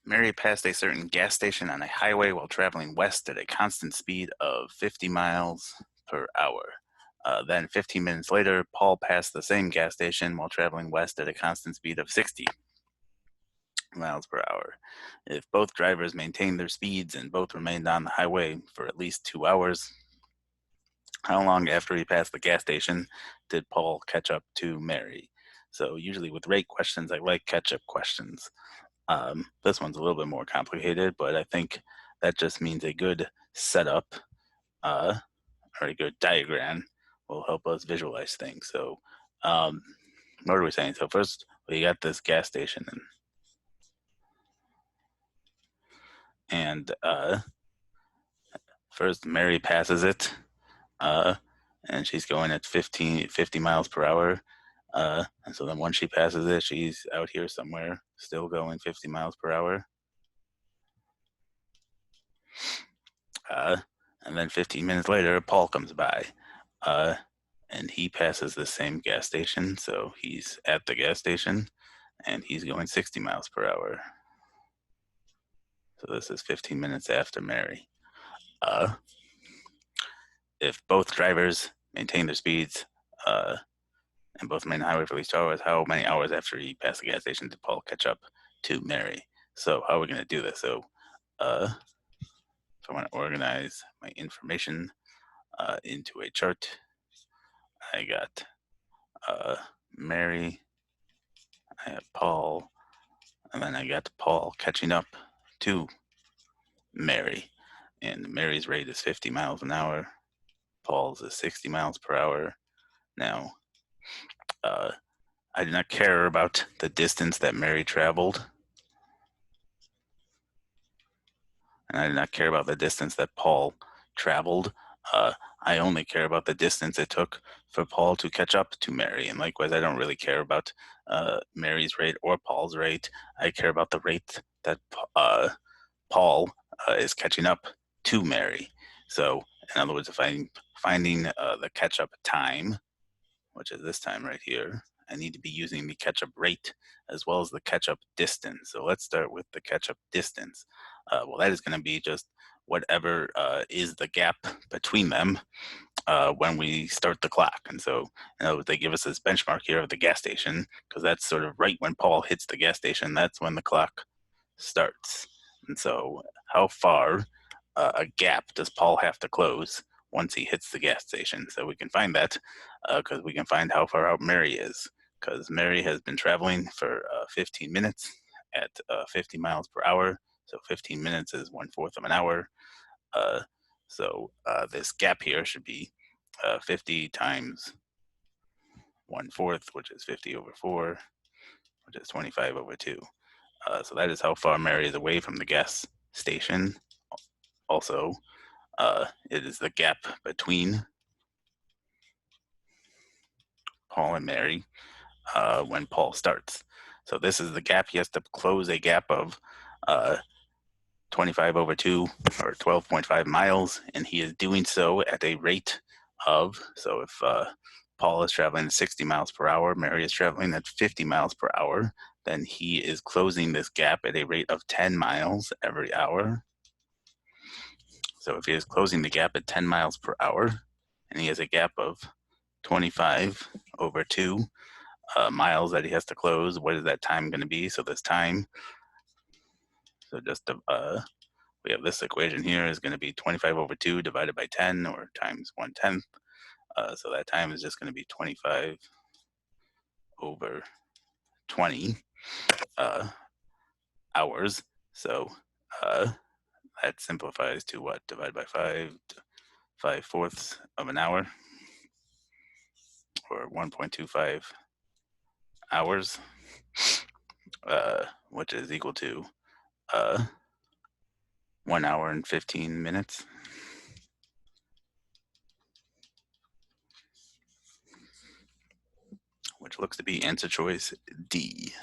Mary passed a certain gas station on a highway while traveling west at a constant speed of 50 miles per hour. Then 15 minutes later, Paul passed the same gas station while traveling west at a constant speed of 60 miles per hour. If both drivers maintained their speeds and both remained on the highway for at least 2 hours, how long after he passed the gas station did Paul catch up to Mary? So usually with rate questions, I like catch-up questions. This one's a little bit more complicated, but I think that just means a good setup uh, or a good diagram will help us visualize things. So, what are we saying? So first, we got this gas station, and first Mary passes it, uh, and she's going at 50 miles per hour. And so then once she passes it, she's out here somewhere, still going 50 miles per hour. Uh, and then 15 minutes later, Paul comes by, uh, and he passes the same gas station. So he's at the gas station, and he's going 60 miles per hour. So this is 15 minutes after Mary. Uh, if both drivers maintain their speeds and both remain on the highway for at least 2 hours, how many hours after he passed the gas station did Paul catch up to Mary? So how are we going to do this? So if I want to organize my information into a chart, I got Mary, I have Paul, and then I got Paul catching up to Mary. And Mary's rate is 50 miles an hour. Paul's is 60 miles per hour. Now, I do not care about the distance that Mary traveled, and I do not care about the distance that Paul traveled. I only care about the distance it took for Paul to catch up to Mary. And likewise, I don't really care about Mary's rate or Paul's rate. I care about the rate that Paul is catching up to Mary. So, in other words, if I'm finding the catch up time, which is this time right here, I need to be using the catch up rate as well as the catch up distance. So let's start with the catch up distance. Well, that is going to be just whatever is the gap between them when we start the clock. And so, they give us this benchmark here of the gas station, because that's sort of right when Paul hits the gas station, that's when the clock starts. And so, how far a gap does Paul have to close once he hits the gas station? So we can find that because we can find how far out Mary is, because Mary has been traveling for 15 minutes at 50 miles per hour. So 15 minutes is 1/4 of an hour. So this gap here should be 50 times 1/4, which is 50 over 4, which is 25 over 2. So that is how far Mary is away from the gas station. Also, it is the gap between Paul and Mary when Paul starts. So this is the gap. He has to close a gap of 25 over 2, or 12.5 miles, and he is doing so at a rate of, so if Paul is traveling at 60 miles per hour, Mary is traveling at 50 miles per hour, then he is closing this gap at a rate of 10 miles every hour. So if he is closing the gap at 10 miles per hour, and he has a gap of 25 over 2 miles that he has to close, what is that time going to be? So this time, so just we have this equation here is going to be 25 over 2 divided by 10, or times 1/10. So that time is just going to be 25 over 20 hours. So that simplifies to what? Divided by 5, 5/4 of an hour, or 1.25 hours, which is equal to 1 hour and 15 minutes. Which looks to be answer choice D.